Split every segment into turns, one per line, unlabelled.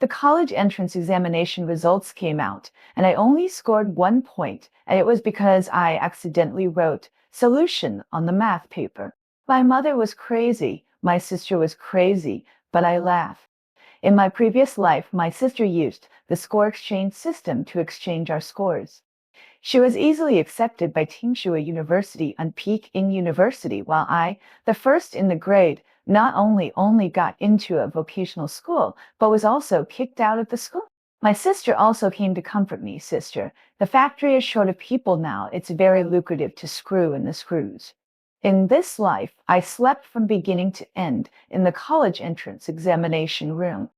The college entrance examination results came out, and I only scored 1 point, and it was because I accidentally wrote solution on the math paper. My mother was crazy, my sister was crazy, but I laugh. In my previous life, my sister used the score exchange system to exchange our scores. She was easily accepted by Tsinghua University and Peking University, while I, the first in the grade, not only got into a vocational school, but was also kicked out of the school. My sister also came to comfort me. Sister, the factory is short of people now. It's very lucrative to screw in the screws. In this life, I slept from beginning to end in the college entrance examination room.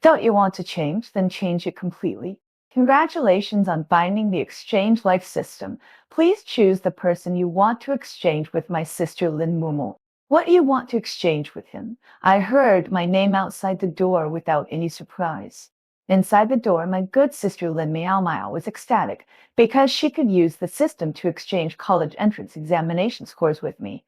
Don't you want to change? Then change it completely. Congratulations on finding the exchange life system. Please choose the person you want to exchange with. My sister Lin Mumu. What do you want to exchange with him? I heard my name outside the door without any surprise. Inside the door, my good sister Lin Miao Miao was ecstatic because she could use the system to exchange college entrance examination scores with me.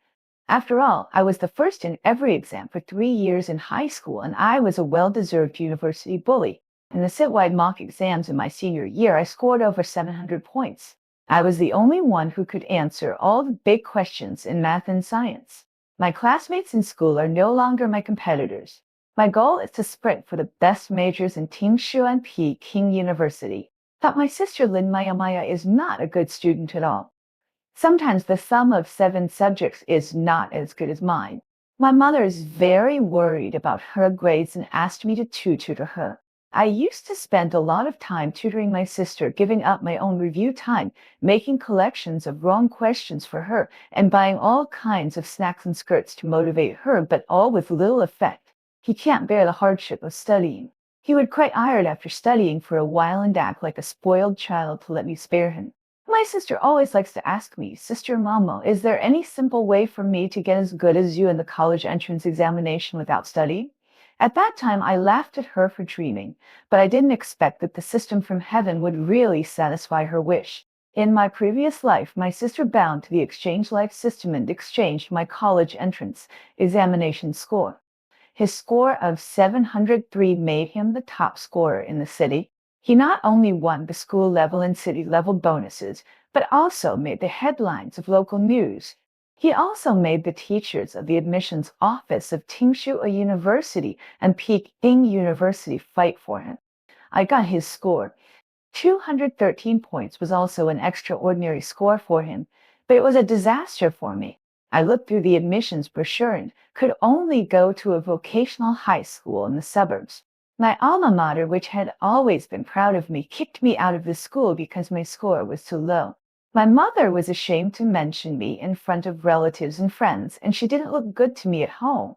After all, I was the first in every exam for 3 years in high school, and I was a well-deserved university bully. In the citywide mock exams in my senior year, I scored over 700 points. I was the only one who could answer all the big questions in math and science. My classmates in school are no longer my competitors. My goal is to sprint for the best majors in Tsinghua and Peking University. But my sister Lin Maya Maya is not a good student at all. Sometimes the sum of 7 subjects is not as good as mine. My mother is very worried about her grades and asked me to tutor her. I used to spend a lot of time tutoring my sister, giving up my own review time, making collections of wrong questions for her, and buying all kinds of snacks and skirts to motivate her, but all with little effect. He can't bear the hardship of studying. He would cry tired after studying for a while and act like a spoiled child to let me spare him. My sister always likes to ask me, Sister Mama, is there any simple way for me to get as good as you in the college entrance examination without studying? At that time, I laughed at her for dreaming, but I didn't expect that the system from heaven would really satisfy her wish. In my previous life, my sister bound to the exchange life system and exchanged my college entrance examination score. His score of 703 made him the top scorer in the city. He not only won the school level and city level bonuses, but also made the headlines of local news. He also made the teachers of the admissions office of Tsinghua University and Peking University fight for him. I got his score. 213 points was also an extraordinary score for him, but it was a disaster for me. I looked through the admissions brochure and could only go to a vocational high school in the suburbs. My alma mater, which had always been proud of me, kicked me out of the school because my score was too low. My mother was ashamed to mention me in front of relatives and friends, and she didn't look good to me at home.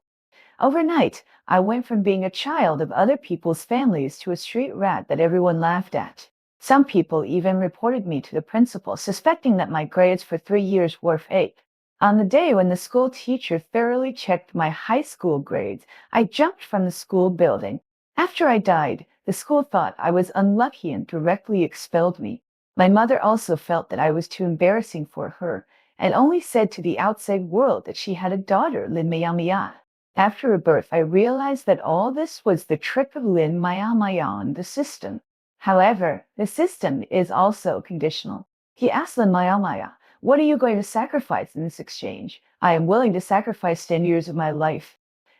Overnight, I went from being a child of other people's families to a street rat that everyone laughed at. Some people even reported me to the principal, suspecting that my grades for 3 years were fake. On the day when the school teacher thoroughly checked my high school grades, I jumped from the school building. After I died, the school thought I was unlucky and directly expelled me. My mother also felt that I was too embarrassing for her, and only said to the outside world that she had a daughter, Lin Maya. After her birth, I realized that all this was the trick of Lin Maya and the system. However, the system is also conditional. He asked Lin Maya, what are you going to sacrifice in this exchange? I am willing to sacrifice 10 years of my life.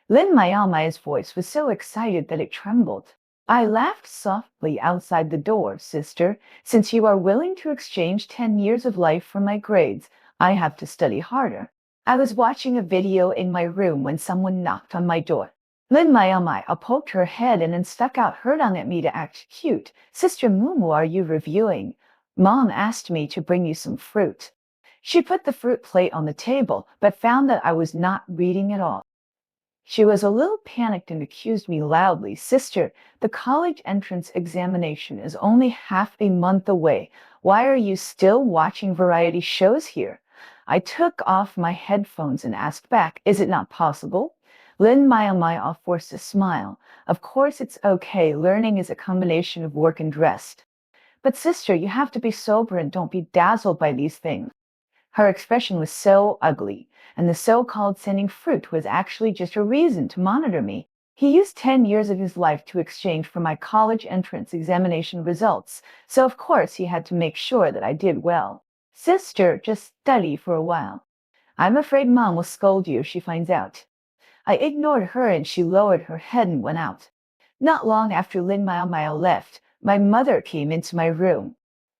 Lin Maya's voice was so excited that it trembled. I laughed softly outside the door. Sister, since you are willing to exchange 10 years of life for my grades, I have to study harder. I was watching a video in my room when someone knocked on my door. Lin Maya poked her head in and stuck out her tongue at me to act cute. Sister Mumu, are you reviewing? Mom asked me to bring you some fruit. She put the fruit plate on the table, but found that I was not reading at all. She was a little panicked and accused me loudly. Sister, the college entrance examination is only half a month away. Why are you still watching variety shows here? I took off my headphones and asked back, is it not possible? Lin Maya forced a smile. Of course it's okay. Learning is a combination of work and rest. But sister, you have to be sober and don't be dazzled by these things. Her expression was so ugly, and the so-called sending fruit was actually just a reason to monitor me. He used 10 years of his life to exchange for my college entrance examination results, so of course he had to make sure that I did well. Sister, just study for a while. I'm afraid Mom will scold you if she finds out. I ignored her and she lowered her head and went out. Not long after Lin Mao left, my mother came into my room.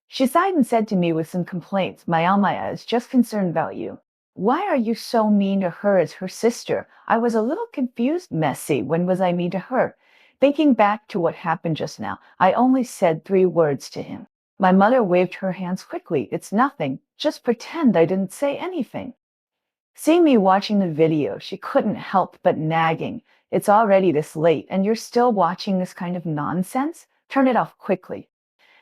She sighed and said to me with some complaints, Maya is just concerned about you. Why are you so mean to her as her sister? I was a little confused, messy. When was I mean to her? Thinking back to what happened just now, I only said 3 words to him. My mother waved her hands quickly. It's nothing. Just pretend I didn't say anything. Seeing me watching the video, she couldn't help but nagging. It's already this late and you're still watching this kind of nonsense? Turn it off quickly.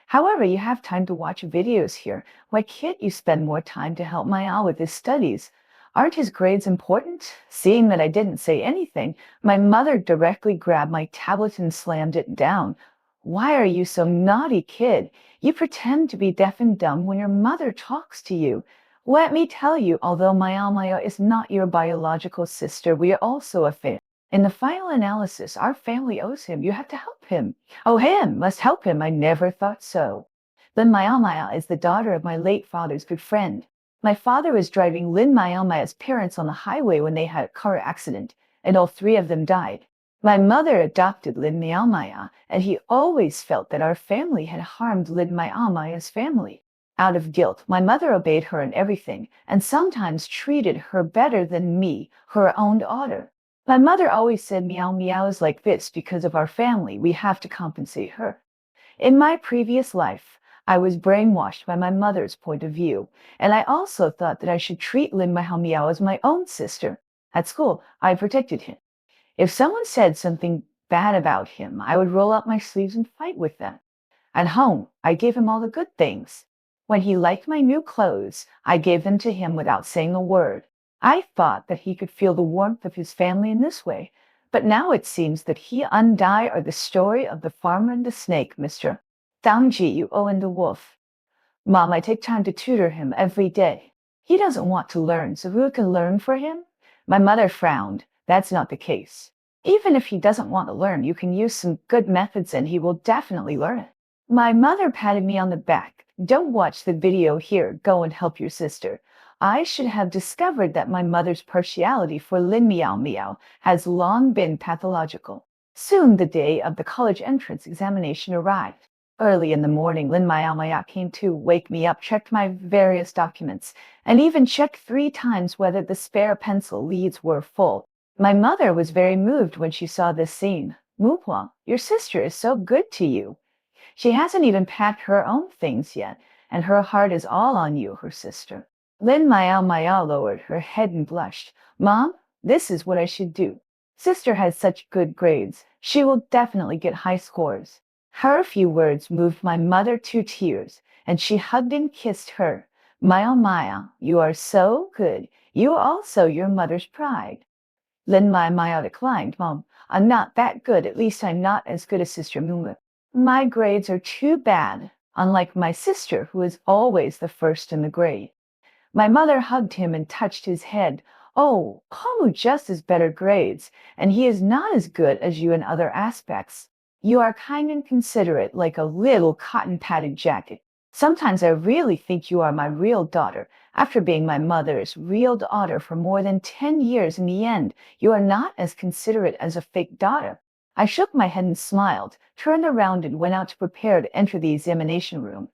However, you have time to watch videos here. Why can't you spend more time to help Maya with his studies? Aren't his grades important? Seeing that I didn't say anything, my mother directly grabbed my tablet and slammed it down. Why are you so naughty, kid? You pretend to be deaf and dumb when your mother talks to you. Let me tell you, although Maya is not your biological sister, we are also a family. In the final analysis, our family owes him. You have to help him. Oh, him! Must help him. I never thought so. Lin Maya is the daughter of my late father's good friend. My father was driving Lin Maya's parents on the highway when they had a car accident, and all 3 of them died. My mother adopted Lin Maya, and he always felt that our family had harmed Lin Maya's family. Out of guilt, my mother obeyed her in everything, and sometimes treated her better than me, her own daughter. My mother always said Meow is like this because of our family. We have to compensate her. In my previous life, I was brainwashed by my mother's point of view, and I also thought that I should treat Lin Meow as my own sister. At school, I protected him. If someone said something bad about him, I would roll up my sleeves and fight with them. At home, I gave him all the good things. When he liked my new clothes, I gave them to him without saying a word. I thought that he could feel the warmth of his family in this way, but now it seems that he and I are the story of the farmer and the snake, Mr. Dangji, you owe and the wolf. Mom, I take time to tutor him every day. He doesn't want to learn, so who can learn for him? My mother frowned. That's not the case. Even if he doesn't want to learn, you can use some good methods and he will definitely learn it. My mother patted me on the back. Don't watch the video here. Go and help your sister. I should have discovered that my mother's partiality for Lin Meow has long been pathological. Soon the day of the college entrance examination arrived. Early in the morning, Lin Meow came to wake me up, checked my various documents, and even checked 3 times whether the spare pencil leads were full. My mother was very moved when she saw this scene. Muhua, your sister is so good to you. She hasn't even packed her own things yet, and her heart is all on you, her sister. Lin Maya lowered her head and blushed. Mom, this is what I should do. Sister has such good grades. She will definitely get high scores. Her few words moved my mother to tears, and she hugged and kissed her. Maya, you are so good. You are also your mother's pride. Lin Maya declined. Mom, I'm not that good. At least I'm not as good as Sister Moonlit. My grades are too bad, unlike my sister, who is always the first in the grade. My mother hugged him and touched his head. Oh, Komu just has better grades, and he is not as good as you in other aspects. You are kind and considerate like a little cotton-padded jacket. Sometimes I really think you are my real daughter. After being my mother's real daughter for more than 10 years, in the end, you are not as considerate as a fake daughter. I shook my head and smiled, turned around and went out to prepare to enter the examination room.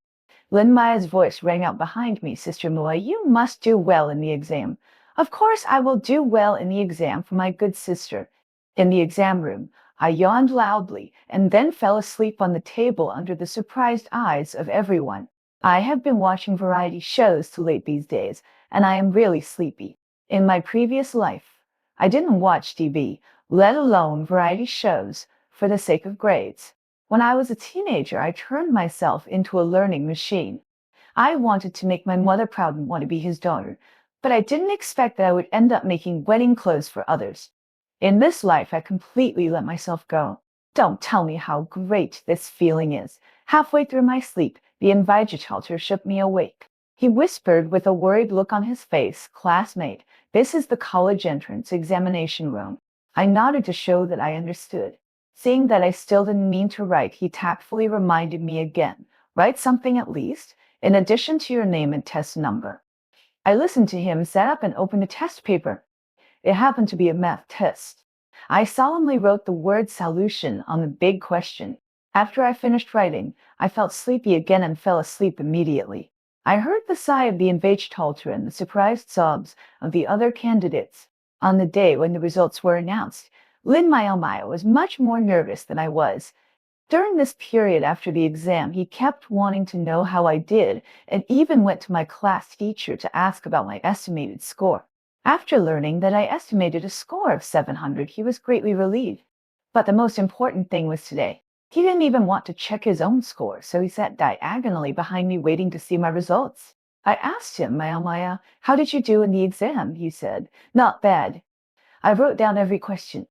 Lin Maya's voice rang out behind me. Sister Moa, you must do well in the exam. Of course I will do well in the exam for my good sister. In the exam room, I yawned loudly and then fell asleep on the table under the surprised eyes of everyone. I have been watching variety shows too late these days, and I am really sleepy. In my previous life, I didn't watch TV, let alone variety shows, for the sake of grades. When I was a teenager, I turned myself into a learning machine. I wanted to make my mother proud and want to be his daughter, but I didn't expect that I would end up making wedding clothes for others. In this life, I completely let myself go. Don't tell me how great this feeling is. Halfway through my sleep, the invigilator shook me awake. He whispered with a worried look on his face, classmate, this is the college entrance examination room. I nodded to show that I understood. Seeing that I still didn't mean to write, he tactfully reminded me again, write something at least, in addition to your name and test number. I listened to him, sat up and opened a test paper. It happened to be a math test. I solemnly wrote the word solution on the big question. After I finished writing, I felt sleepy again and fell asleep immediately. I heard the sigh of the Invagtalter and the surprised sobs of the other candidates. On the day when the results were announced, Lin Maomaya was much more nervous than I was. During this period after the exam, he kept wanting to know how I did and even went to my class teacher to ask about my estimated score. After learning that I estimated a score of 700, he was greatly relieved. But the most important thing was today. He didn't even want to check his own score, so he sat diagonally behind me waiting to see my results. I asked him, Maya, how did you do in the exam? He said, not bad. I wrote down every question.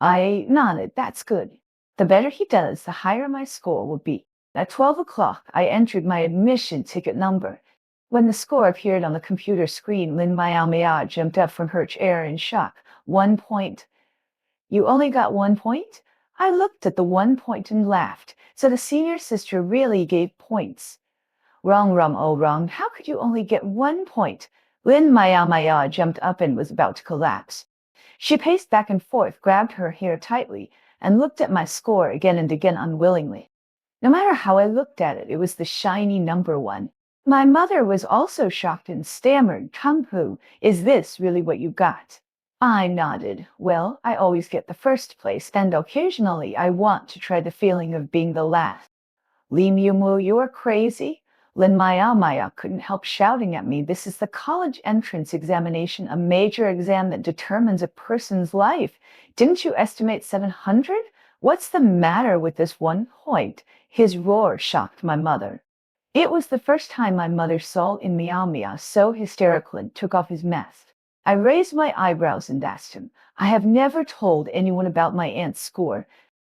I nodded, that's good. The better he does, the higher my score will be. At 12 o'clock, I entered my admission ticket number. When the score appeared on the computer screen, Lin Maomaya jumped up from her chair in shock. 1 point. You only got 1 point? I looked at the 1 point and laughed. So the senior sister really gave points. Wrong, oh wrong. How could you only get 1 point? Lin Maomaya jumped up and was about to collapse. She paced back and forth, grabbed her hair tightly, and looked at my score again and again unwillingly. No matter how I looked at it, it was the shiny number 1. My mother was also shocked and stammered, Tanghu, is this really what you got? I nodded. Well, I always get the first place, and occasionally I want to try the feeling of being the last. Li Miumu, you are crazy? Lin Maomaya couldn't help shouting at me. This is the college entrance examination, a major exam that determines a person's life. Didn't you estimate 700? What's the matter with this 1 point? His roar shocked my mother. It was the first time my mother saw Lin Maomaya so hysterical and took off his mask. I raised my eyebrows and asked him, I have never told anyone about my aunt's score.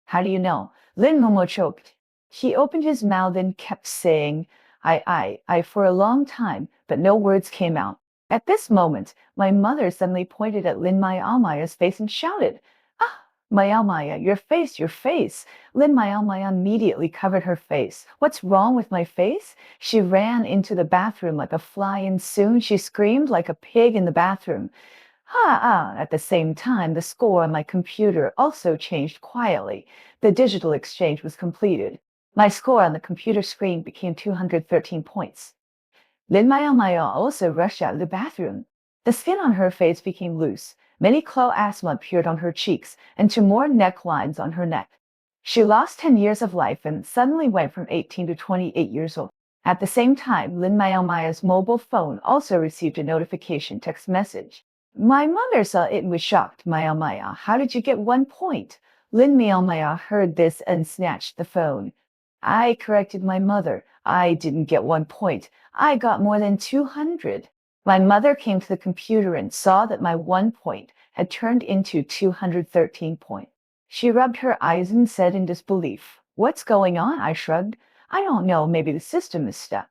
How do you know? Lin Momo choked. He opened his mouth and kept saying, I, for a long time, but no words came out. At this moment, my mother suddenly pointed at Lin Maomaya's face and shouted, Ah, Maomaya, your face, your face. Lin Maomaya immediately covered her face. What's wrong with my face? She ran into the bathroom like a fly and soon she screamed like a pig in the bathroom. At the same time, the score on my computer also changed quietly. The digital exchange was completed. My score on the computer screen became 213 points. Lin Maomaya also rushed out of the bathroom. The skin on her face became loose. Many cloasma appeared on her cheeks and two more necklines on her neck. She lost 10 years of life and suddenly went from 18 to 28 years old. At the same time, Lin Maomaya's mobile phone also received a notification text message. My mother saw it and was shocked. Maomaya, how did you get 1 point? Lin Maomaya heard this and snatched the phone. I corrected my mother. I didn't get 1 point. I got more than 200. My mother came to the computer and saw that my 1 point had turned into 213 points. She rubbed her eyes and said in disbelief, What's going on? I shrugged. I don't know, maybe the system is stuck.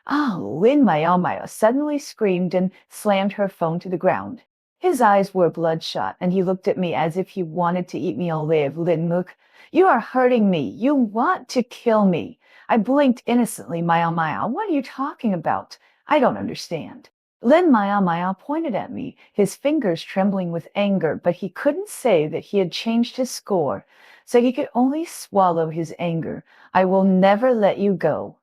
Lin Maomaya suddenly screamed and slammed her phone to the ground. His eyes were bloodshot and he looked at me as if he wanted to eat me alive. Lin Mook, you are hurting me. You want to kill me. I blinked innocently. Maomaya, what are you talking about? I don't understand. Lin Maomaya pointed at me, his fingers trembling with anger, but he couldn't say that he had changed his score, so he could only swallow his anger. I will never let you go.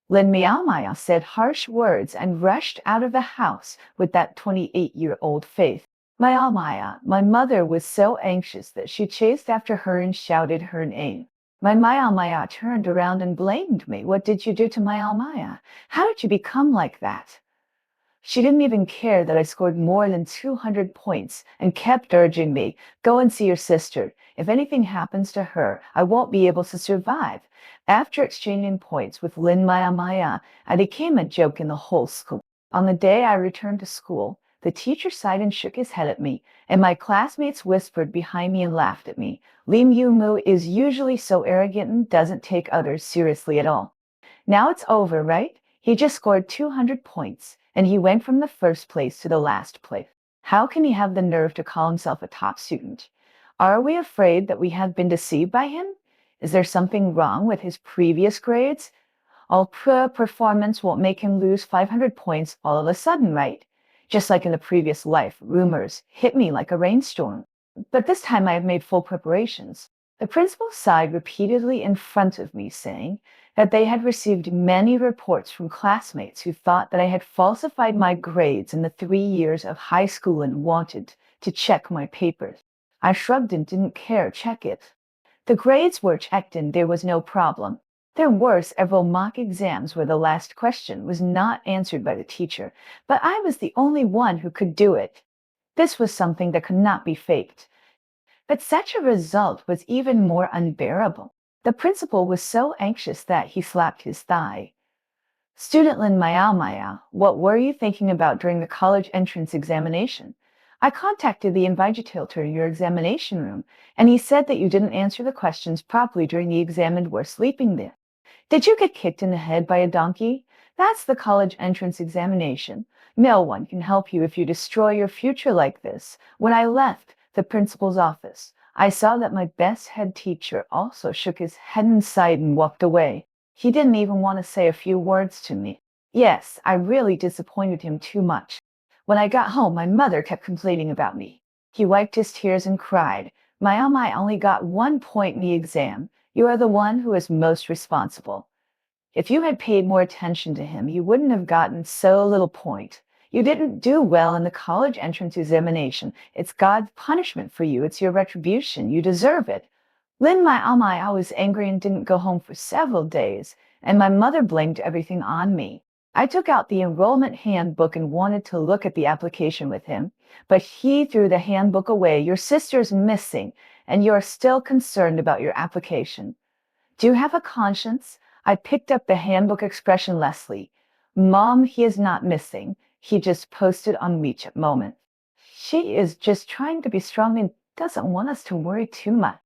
Lin Maomaya said harsh words and rushed out of the house with that 28-year-old face. Maomaya, my mother was so anxious that she chased after her and shouted her name. My Maomaya turned around and blamed me. What did you do to Maomaya? How did you become like that? She didn't even care that I scored more than 200 points and kept urging me, go and see your sister. If anything happens to her, I won't be able to survive. After exchanging points with Lin Maomaya, I became a joke in the whole school. On the day I returned to school, the teacher sighed and shook his head at me, and my classmates whispered behind me and laughed at me. Lim Yu is usually so arrogant and doesn't take others seriously at all. Now it's over, right? He just scored 200 points, and he went from the first place to the last place. How can he have the nerve to call himself a top student? Are we afraid that we have been deceived by him? Is there something wrong with his previous grades? All poor performance won't make him lose 500 points all of a sudden, right? Just like in the previous life, rumors hit me like a rainstorm. But this time I have made full preparations. The principal sighed repeatedly in front of me, saying that they had received many reports from classmates who thought that I had falsified my grades in the 3 years of high school and wanted to check my papers. I shrugged and didn't care check it. The grades were checked and there was no problem. There were several mock exams where the last question was not answered by the teacher, but I was the only one who could do it. This was something that could not be faked. But such a result was even more unbearable. The principal was so anxious that he slapped his thigh. Student Lin Maya, what were you thinking about during the college entrance examination? I contacted the invigilator in your examination room, and he said that you didn't answer the questions properly during the exam and were sleeping there. Did you get kicked in the head by a donkey? That's the college entrance examination. No one can help you if you destroy your future like this. When I left the principal's office, I saw that my best head teacher also shook his head and sighed and walked away. He didn't even want to say a few words to me. Yes, I really disappointed him too much. When I got home, my mother kept complaining about me. He wiped his tears and cried, "Ma'am, I only got 1 point in the exam. You are the one who is most responsible. If you had paid more attention to him, you wouldn't have gotten so little point. You didn't do well in the college entrance examination. It's God's punishment for you. It's your retribution. You deserve it." Lin I was angry and didn't go home for several days, and my mother blamed everything on me. I took out the enrollment handbook and wanted to look at the application with him, but he threw the handbook away. "Your sister's missing, and you're still concerned about your application. Do you have a conscience?" I picked up the handbook expression Leslie. "Mom, he is not missing. He just posted on WeChat moment. She is just trying to be strong and doesn't want us to worry too much."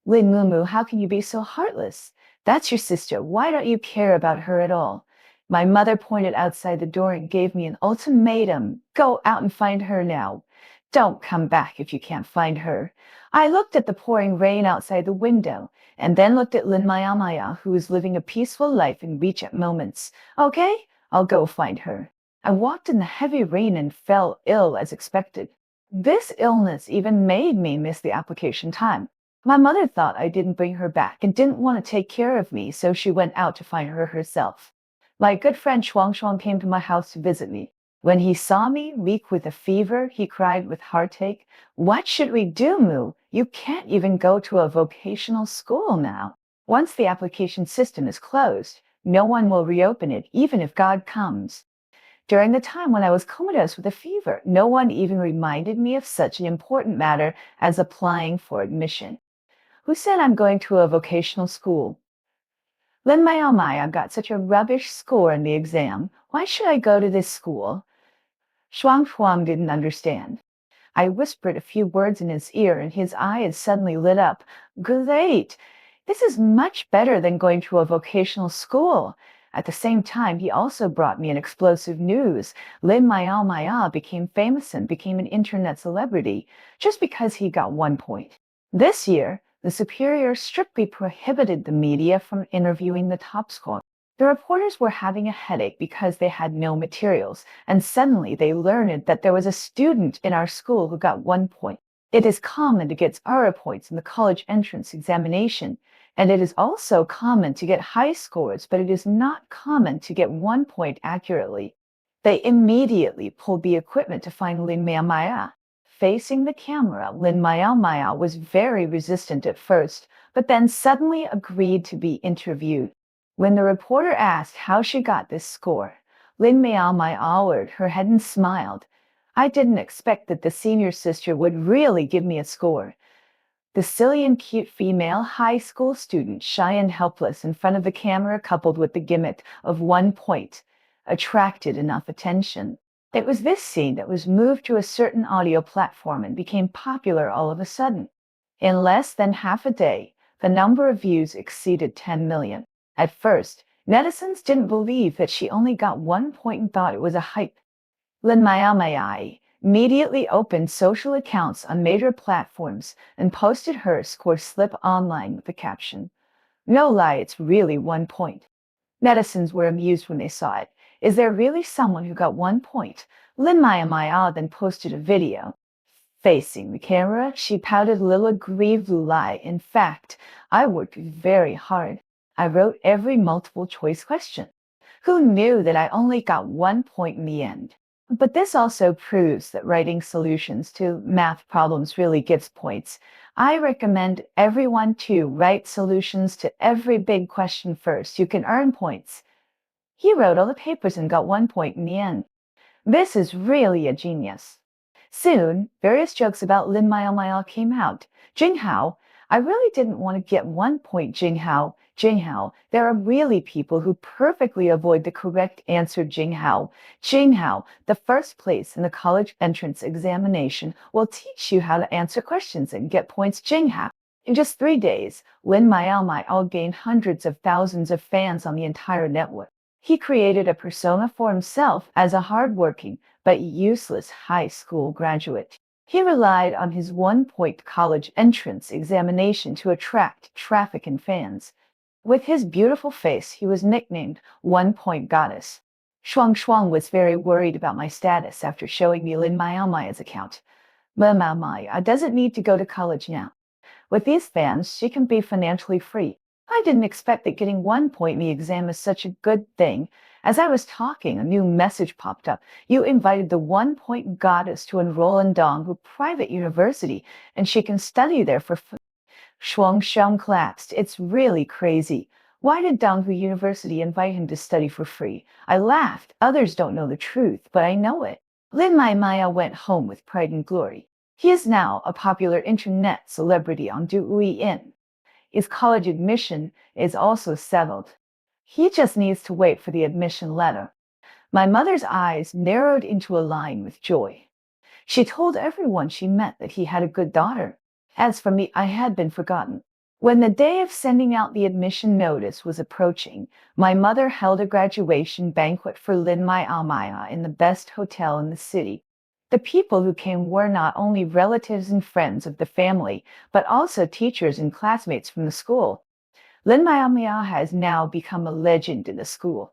Lin Mumu, how can you be so heartless? That's your sister. Why don't you care about her at all? My mother pointed outside the door and gave me an ultimatum. "Go out and find her now. Don't come back if you can't find her." I looked at the pouring rain outside the window and then looked at Lin Maya, who was living a peaceful life in WeChat moments. "Okay, I'll go find her." I walked in the heavy rain and fell ill as expected. This illness even made me miss the application time. My mother thought I didn't bring her back and didn't want to take care of me, so she went out to find her herself. My good friend Shuang came to my house to visit me. When he saw me, weak with a fever, he cried with heartache, "What should we do, Moo? You can't even go to a vocational school now. Once the application system is closed, no one will reopen it, even if God comes." During the time when I was comatose with a fever, no one even reminded me of such an important matter as applying for admission. Who said I'm going to a vocational school? Lin Maya got such a rubbish score in the exam. Why should I go to this school? Shuang didn't understand. I whispered a few words in his ear and his eyes suddenly lit up. "Great! This is much better than going to a vocational school." At the same time, he also brought me an explosive news. Lin Maya became famous and became an internet celebrity just because he got 1 point. This year, the superior strictly prohibited the media from interviewing the top scorer. The reporters were having a headache because they had no materials, and suddenly they learned that there was a student in our school who got 1 point. It is common to get zero points in the college entrance examination, and it is also common to get high scores, but it is not common to get 1 point accurately. They immediately pulled the equipment to find Lin Maya. Facing the camera, Lin Maya was very resistant at first, but then suddenly agreed to be interviewed. When the reporter asked how she got this score, Lin Maya lowered her head and smiled. "I didn't expect that the senior sister would really give me a score." The silly and cute female high school student, shy and helpless in front of the camera, coupled with the gimmick of 1 point, attracted enough attention. It was this scene that was moved to a certain audio platform and became popular all of a sudden. In less than half a day, the number of views exceeded 10 million. At first, netizens didn't believe that she only got 1 point and thought it was a hype. Lin Maya, immediately opened social accounts on major platforms and posted her score slip online with the caption, "No lie, it's really 1 point." Netizens were amused when they saw it. Is there really someone who got 1 point? Lin Maya Maya then posted a video. Facing the camera, she pouted little aggrieved lie. In fact, I worked very hard. I wrote every multiple choice question. Who knew that I only got 1 point in the end? But this also proves that writing solutions to math problems really gives points. I recommend everyone to write solutions to every big question first. You can earn points. He wrote all the papers and got 1 point in the end. This is really a genius. Soon, various jokes about Lin Miao came out. Jinghao, I really didn't want to get 1 point, Jinghao. Jinghao, there are really people who perfectly avoid the correct answer, Jinghao. Jinghao, the first place in the college entrance examination will teach you how to answer questions and get points, Jinghao. In just 3 days, Lin Miao gained hundreds of thousands of fans on the entire network. He created a persona for himself as a hardworking but useless high school graduate. He relied on his 1 point college entrance examination to attract traffic and fans. With his beautiful face, he was nicknamed 1 point Goddess. Shuang Shuang was very worried about my status after showing me Lin Maya's account. Maya doesn't need to go to college now. With these fans, she can be financially free. I didn't expect that getting 1 point in the exam is such a good thing. As I was talking, a new message popped up. You invited the 1 point Goddess to enroll in Donghu Private University, and she can study there for free. Shuang Shuang collapsed. It's really crazy. Why did Donghu University invite him to study for free? I laughed. Others don't know the truth, but I know it. Lin Maya went home with pride and glory. He is now a popular internet celebrity on Douyin. His college admission is also settled. He just needs to wait for the admission letter. My mother's eyes narrowed into a line with joy. She told everyone she met that he had a good daughter. As for me, I had been forgotten. When the day of sending out the admission notice was approaching, my mother held a graduation banquet for Lin Maya in the best hotel in the city. The people who came were not only relatives and friends of the family, but also teachers and classmates from the school. Lin Maya has now become a legend in the school.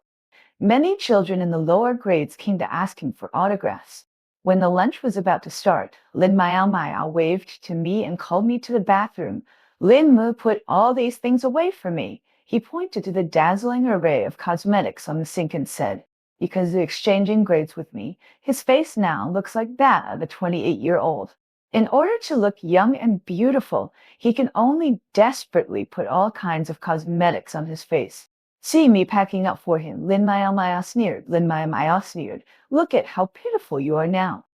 Many children in the lower grades came to ask him for autographs. When the lunch was about to start, Lin Maya waved to me and called me to the bathroom. Lin Mu put all these things away for me. He pointed to the dazzling array of cosmetics on the sink and said, because you're exchanging grades with me, his face now looks like that of a 28-year-old. In order to look young and beautiful, he can only desperately put all kinds of cosmetics on his face. See me packing up for him, Lin Maya sneered. Lin Maya sneered. Look at how pitiful you are now.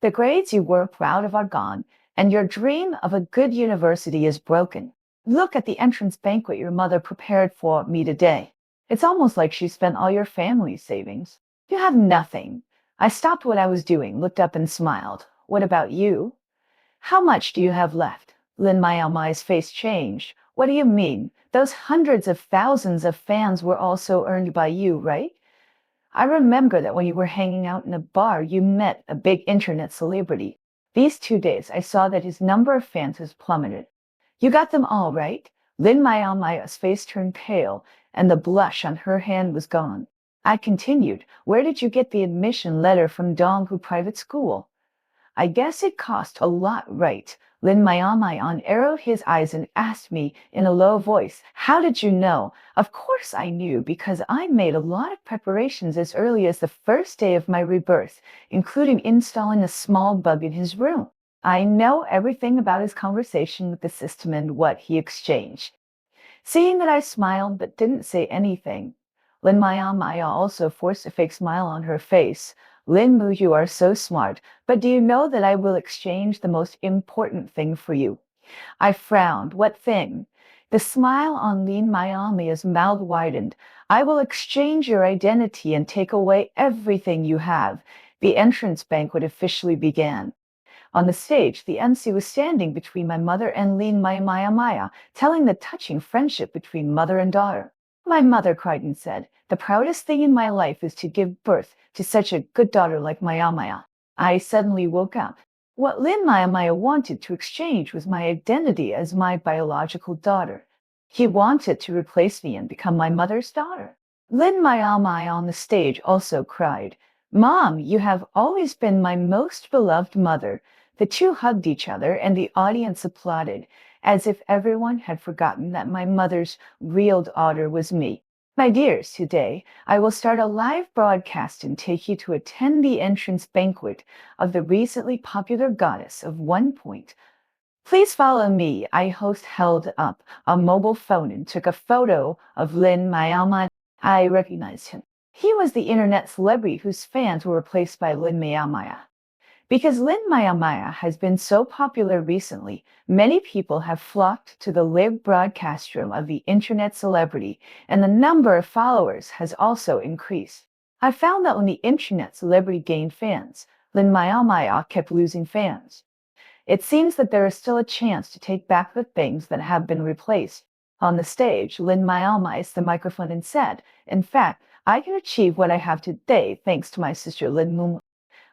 The grades you were proud of are gone, and your dream of a good university is broken. Look at the entrance banquet your mother prepared for me today. It's almost like she spent all your family's savings. You have nothing. I stopped what I was doing, looked up and smiled. What about you? How much do you have left? Lin Maya's face changed. What do you mean? Those hundreds of thousands of fans were also earned by you, right? I remember that when you were hanging out in a bar, you met a big internet celebrity. These 2 days, I saw that his number of fans has plummeted. You got them all, right? Lin Maya's face turned pale, and the blush on her hand was gone. I continued, where did you get the admission letter from Donghu Private School? I guess it cost a lot, right? Lin Mayan narrowed his eyes and asked me in a low voice, how did you know? Of course I knew, because I made a lot of preparations as early as the first day of my rebirth, including installing a small bug in his room. I know everything about his conversation with the system and what he exchanged. Seeing that I smiled but didn't say anything, Lin Maya also forced a fake smile on her face. Lin Mu, you are so smart, but do you know that I will exchange the most important thing for you? I frowned. What thing? The smile on Lin Maya's mouth widened. I will exchange your identity and take away everything you have. The entrance banquet officially began. On the stage, the MC was standing between my mother and Lin Maya, telling the touching friendship between mother and daughter. My mother cried and said, the proudest thing in my life is to give birth to such a good daughter like Maya. I suddenly woke up. What Lin Maya wanted to exchange was my identity as my biological daughter. He wanted to replace me and become my mother's daughter. Lin Maya on the stage also cried, "Mom, you have always been my most beloved mother." The two hugged each other and the audience applauded, as if everyone had forgotten that my mother's real daughter was me. My dears, today I will start a live broadcast and take you to attend the entrance banquet of the recently popular goddess of 1 Point. Please follow me. I host held up a mobile phone and took a photo of Lin Mayama. I recognized him. He was the internet celebrity whose fans were replaced by Lin Mayamaya. Because Lin Mayamaya has been so popular recently, many people have flocked to the live broadcast room of the internet celebrity, and the number of followers has also increased. I found that when the internet celebrity gained fans, Lin Mayamaya kept losing fans. It seems that there is still a chance to take back the things that have been replaced. On the stage, Lin Mayama is the microphone and said, "In fact, I can achieve what I have today thanks to my sister Lin Mum."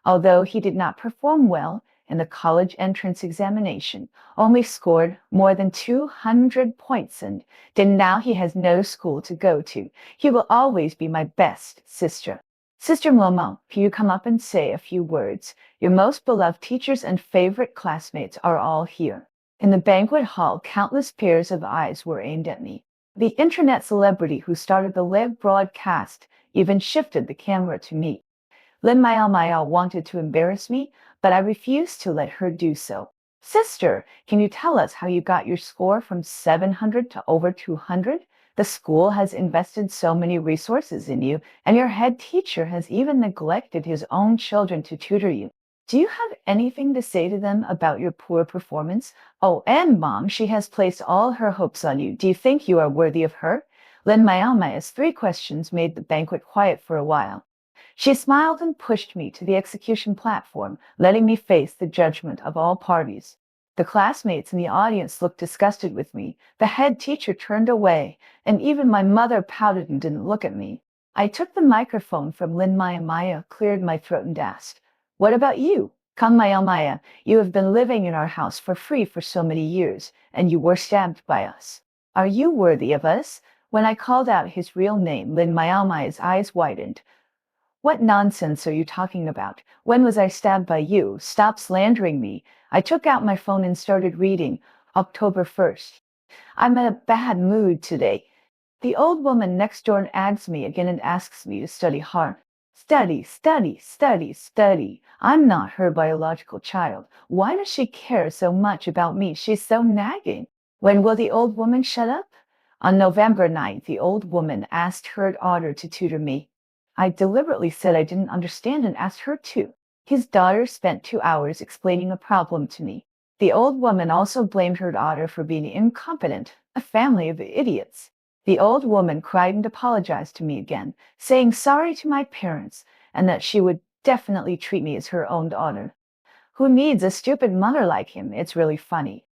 Although he did not perform well in the college entrance examination, only scored more than 200 points, and then now he has no school to go to. He will always be my best sister. Sister Momo, can you come up and say a few words? Your most beloved teachers and favorite classmates are all here. In the banquet hall, countless pairs of eyes were aimed at me. The internet celebrity who started the live broadcast even shifted the camera to me. Lin Maya wanted to embarrass me, but I refused to let her do so. Sister, can you tell us how you got your score from 700 to over 200? The school has invested so many resources in you, and your head teacher has even neglected his own children to tutor you. Do you have anything to say to them about your poor performance? Oh, and Mom, she has placed all her hopes on you. Do you think you are worthy of her? Lin Maya's three questions made the banquet quiet for a while. She smiled and pushed me to the execution platform, letting me face the judgment of all parties. The classmates in the audience looked disgusted with me. The head teacher turned away, and even my mother pouted and didn't look at me. I took the microphone from Lin Maya, cleared my throat, and asked, "What about you? Come, Maya, you have been living in our house for free for so many years, and you were stabbed by us. Are you worthy of us?" When I called out his real name, Lin Maya's eyes widened. "What nonsense are you talking about? When was I stabbed by you? Stop slandering me." I took out my phone and started reading. October 1st. "I'm in a bad mood today." The old woman next door adds me again and asks me to study hard. Study, study, study, study. I'm not her biological child. Why does she care so much about me? She's so nagging. When will the old woman shut up? On November 9th, the old woman asked her daughter to tutor me. I deliberately said I didn't understand and asked her to. His daughter spent 2 hours explaining the problem to me. The old woman also blamed her daughter for being incompetent, a family of idiots. The old woman cried and apologized to me again, saying sorry to my parents and that she would definitely treat me as her own daughter. Who needs a stupid mother like him? It's really funny.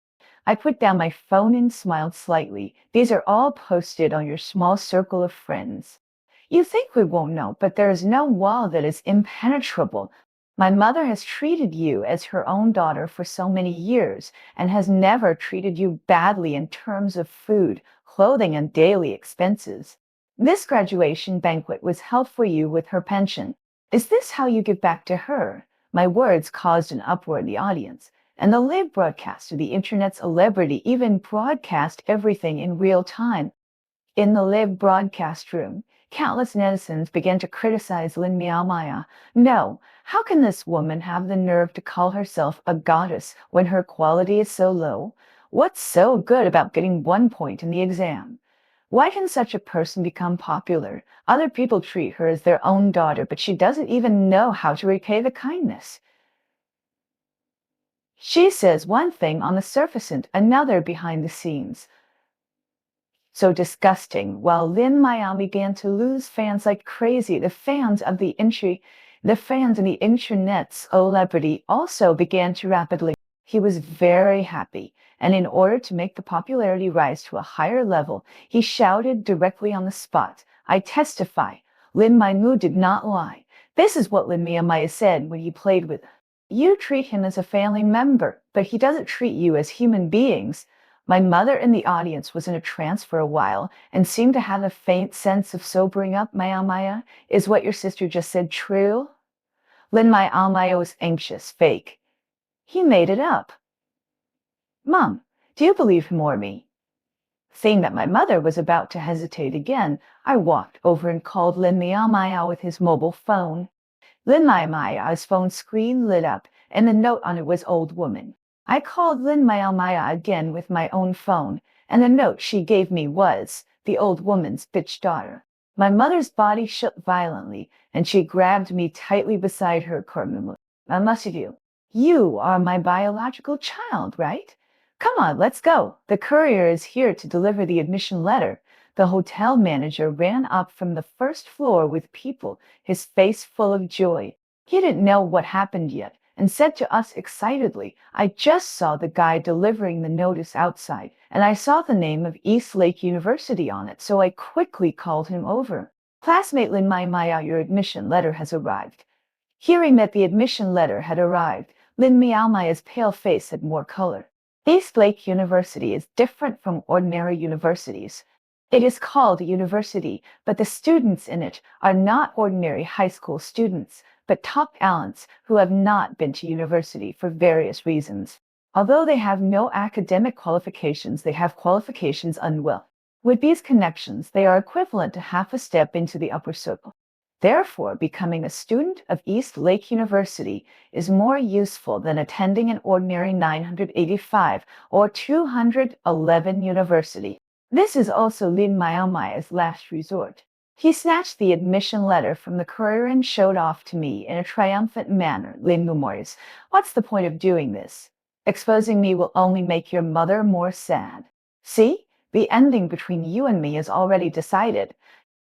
I put down my phone and smiled slightly. These are all posted on your small circle of friends. You think we won't know, but there is no wall that is impenetrable. My mother has treated you as her own daughter for so many years and has never treated you badly in terms of food, clothing, and daily expenses. This graduation banquet was held for you with her pension. Is this how you give back to her? My words caused an uproar in the audience, and the live broadcast of the internet celebrity even broadcast everything in real time. In the live broadcast room, countless netizens began to criticize Lin Miaomaya. No, how can this woman have the nerve to call herself a goddess when her quality is so low? What's so good about getting 1 point in the exam? Why can such a person become popular? Other people treat her as their own daughter, but she doesn't even know how to repay the kindness. She says one thing on the surface and another behind the scenes. So disgusting. While Lin Maya began to lose fans like crazy, the fans in the internet's celebrity also began to rapidly. He was very happy, and in order to make the popularity rise to a higher level, he shouted directly on the spot, "I testify, Lin Maimu did not lie." This is what Lin Maya said when he played with You treat him as a family member, but he doesn't treat you as human beings. My mother in the audience was in a trance for a while and seemed to have a faint sense of sobering up. Maya Maya, is what your sister just said true? Lin Maya Maya was anxious, fake. He made it up. Mom, do you believe him or me? Seeing that my mother was about to hesitate again, I walked over and called Lin Maya Maya with his mobile phone. Lin Maya Maya's phone screen lit up, and the note on it was old woman. I called Lin Maya Maya again with my own phone, and the note she gave me was the old woman's bitch daughter. My mother's body shook violently, and she grabbed me tightly beside her. I must have you. You are my biological child, right? Come on, let's go. The courier is here to deliver the admission letter. The hotel manager ran up from the first floor with people, his face full of joy. He didn't know what happened yet and said to us excitedly, I just saw the guy delivering the notice outside, and I saw the name of East Lake University on it, so I quickly called him over. Classmate Lin Maya, your admission letter has arrived. Hearing that the admission letter had arrived, Lin Maya's pale face had more color. East Lake University is different from ordinary universities. It is called a university, but the students in it are not ordinary high school students, but top talents who have not been to university for various reasons. Although they have no academic qualifications, they have qualifications unwell. With these connections, they are equivalent to half a step into the upper circle. Therefore, becoming a student of East Lake University is more useful than attending an ordinary 985 or 211 university. This is also Lin Maya's last resort. He snatched the admission letter from the courier and showed off to me in a triumphant manner. Lin Mumors, what's the point of doing this? Exposing me will only make your mother more sad. See, the ending between you and me is already decided.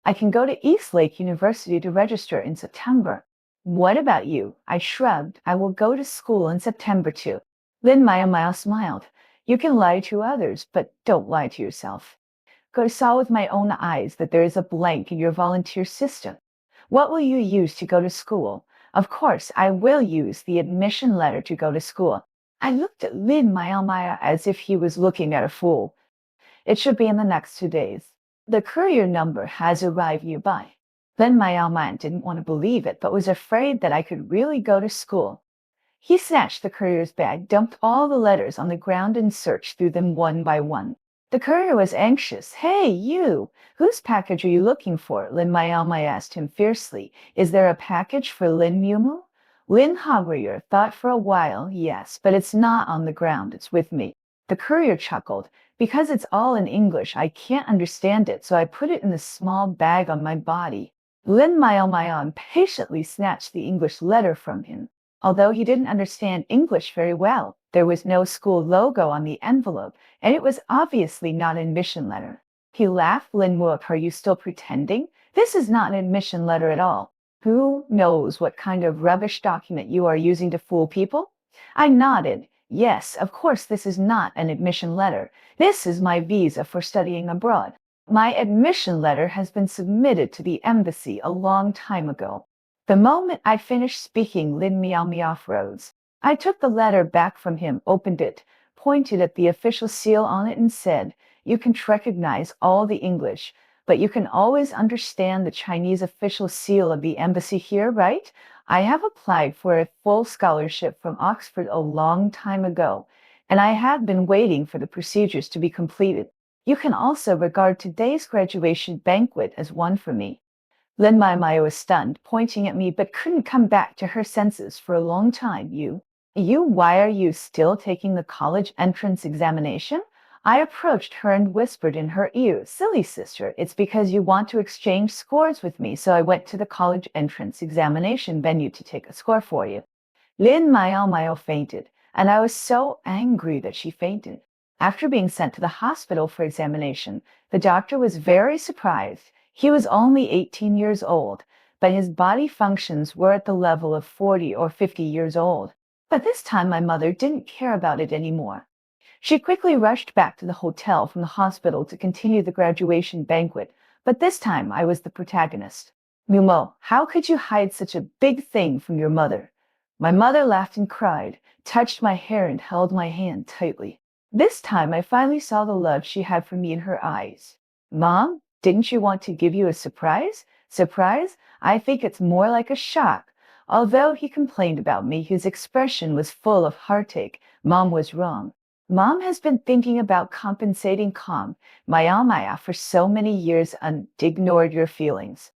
I can go to East Lake University to register in September. What about you? I shrugged. I will go to school in September too. Lin Maya smiled. You can lie to others, but don't lie to yourself. I saw with my own eyes that there is a blank in your volunteer system. What will you use to go to school? Of course, I will use the admission letter to go to school. I looked at Lin Maya as if he was looking at a fool. It should be in the next 2 days. The courier number has arrived nearby. Then my Maya didn't want to believe it, but was afraid that I could really go to school. He snatched the courier's bag, dumped all the letters on the ground, and searched through them one by one. The courier was anxious. Hey, you! Whose package are you looking for? Lin Maya asked him fiercely. Is there a package for Lin Mumu? Lin Hogwarrier thought for a while. Yes, but it's not on the ground. It's with me. The courier chuckled. Because it's all in English, I can't understand it, so I put it in the small bag on my body. Lin Maya impatiently snatched the English letter from him. Although he didn't understand English very well, there was no school logo on the envelope, and it was obviously not an admission letter. He laughed. Lin Muok, are you still pretending? This is not an admission letter at all. Who knows what kind of rubbish document you are using to fool people? I nodded. Yes, of course this is not an admission letter. This is my visa for studying abroad. My admission letter has been submitted to the embassy a long time ago. The moment I finished speaking, Lin Miao froze. I took the letter back from him, opened it, pointed at the official seal on it, and said, You can recognize all the English, but you can always understand the Chinese official seal of the embassy here, right? I have applied for a full scholarship from Oxford a long time ago, and I have been waiting for the procedures to be completed. You can also regard today's graduation banquet as one for me. Lin Maya was stunned, pointing at me, but couldn't come back to her senses for a long time. Why are you still taking the college entrance examination? I approached her and whispered in her ear, Silly sister, it's because you want to exchange scores with me, so I went to the college entrance examination venue to take a score for you. Lin Maya fainted, and I was so angry that she fainted. After being sent to the hospital for examination, the doctor was very surprised. He was only 18 years old, but his body functions were at the level of 40 or 50 years old. But this time my mother didn't care about it anymore. She quickly rushed back to the hotel from the hospital to continue the graduation banquet, but this time I was the protagonist. Mumo, how could you hide such a big thing from your mother? My mother laughed and cried, touched my hair and held my hand tightly. This time I finally saw the love she had for me in her eyes. Mom, didn't you want to give you a surprise? Surprise? I think it's more like a shock. Although he complained about me, his expression was full of heartache. Mom was wrong. Mom has been thinking about compensating calm, Maya for so many years and ignored your feelings.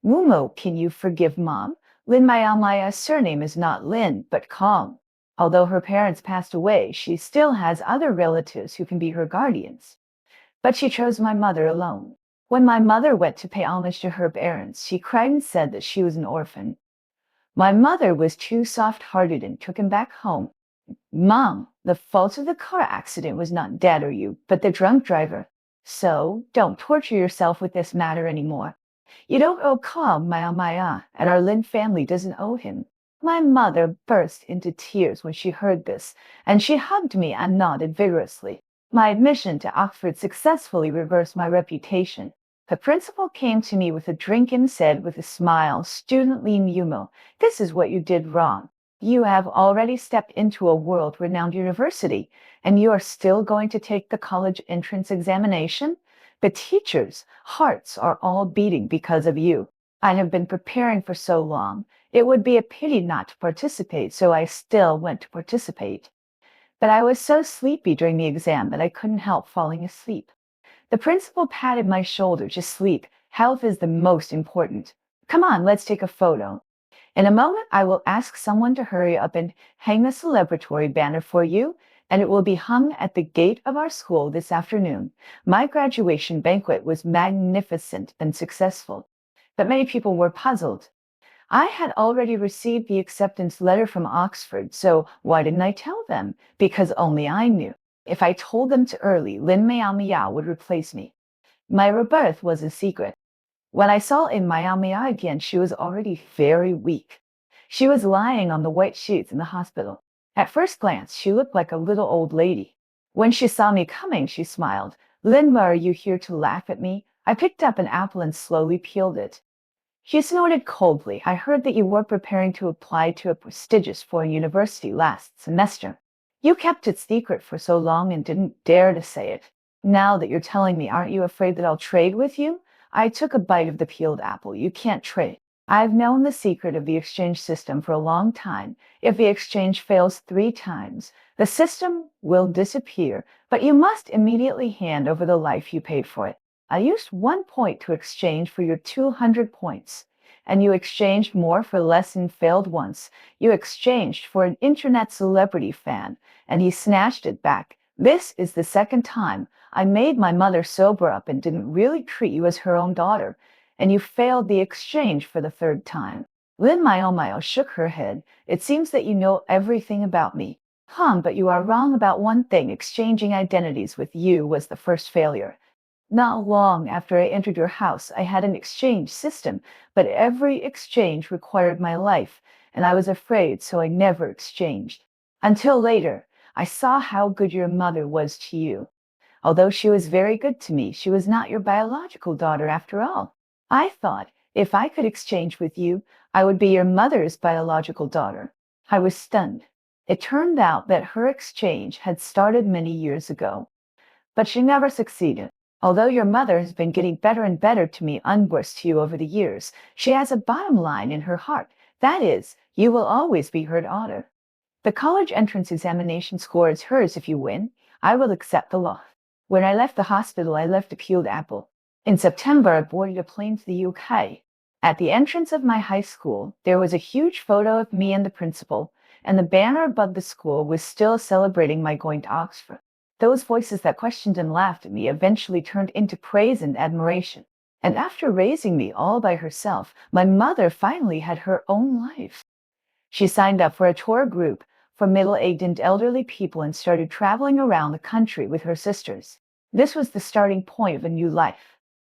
Mumo, can you forgive Mom? Lin Maya's surname is not Lin, but Kong. Although her parents passed away, she still has other relatives who can be her guardians. But she chose my mother alone. When my mother went to pay homage to her parents, she cried and said that she was an orphan. My mother was too soft-hearted and took him back home. Mom, the fault of the car accident was not Dad or you, but the drunk driver. So, don't torture yourself with this matter anymore. You don't owe Calm Maya, and our Lin family doesn't owe him. My mother burst into tears when she heard this, and she hugged me and nodded vigorously. My admission to Oxford successfully reversed my reputation. The principal came to me with a drink and said with a smile, "Student Li Mumo, this is what you did wrong. You have already stepped into a world-renowned university, and you are still going to take the college entrance examination? The teachers' hearts are all beating because of you. I have been preparing for so long. It would be a pity not to participate, so I still went to participate. But I was so sleepy during the exam that I couldn't help falling asleep. The principal patted my shoulder. Just sleep. Health is the most important. Come on, let's take a photo. In a moment, I will ask someone to hurry up and hang a celebratory banner for you, and it will be hung at the gate of our school this afternoon. My graduation banquet was magnificent and successful, but many people were puzzled. I had already received the acceptance letter from Oxford, so why didn't I tell them? Because only I knew. If I told them too early, Lin Miao would replace me. My rebirth was a secret. When I saw in Miami again, she was already very weak. She was lying on the white sheets in the hospital. At first glance, she looked like a little old lady. When she saw me coming, she smiled. Linma, are you here to laugh at me? I picked up an apple and slowly peeled it. She snorted coldly. I heard that you were preparing to apply to a prestigious foreign university last semester. You kept it secret for so long and didn't dare to say it. Now that you're telling me, aren't you afraid that I'll trade with you? I took a bite of the peeled apple. You can't trade. I've known the secret of the exchange system for a long time. If the exchange fails 3 times, the system will disappear, but you must immediately hand over the life you paid for it. I used 1 point to exchange for your 200 points, and you exchanged more for less and failed once. You exchanged for an internet celebrity fan, and he snatched it back. This is the 2nd time. I made my mother sober up and didn't really treat you as her own daughter, and you failed the exchange for the 3rd time. Lin Mio shook her head. It seems that you know everything about me. But you are wrong about one thing. Exchanging identities with you was the first failure. Not long after I entered your house, I had an exchange system, but every exchange required my life, and I was afraid, so I never exchanged. Until later, I saw how good your mother was to you. Although she was very good to me, she was not your biological daughter after all. I thought if I could exchange with you, I would be your mother's biological daughter. I was stunned. It turned out that her exchange had started many years ago, but she never succeeded. Although your mother has been getting better and better to me, unversed to you over the years, she has a bottom line in her heart. That is, you will always be her daughter. The college entrance examination score is hers if you win. I will accept the loss. When I left the hospital, I left a peeled apple. In September, I boarded a plane to the UK. At the entrance of my high school, there was a huge photo of me and the principal, and the banner above the school was still celebrating my going to Oxford. Those voices that questioned and laughed at me eventually turned into praise and admiration. And after raising me all by herself, my mother finally had her own life. She signed up for a tour group for middle-aged and elderly people and started traveling around the country with her sisters. This was the starting point of a new life.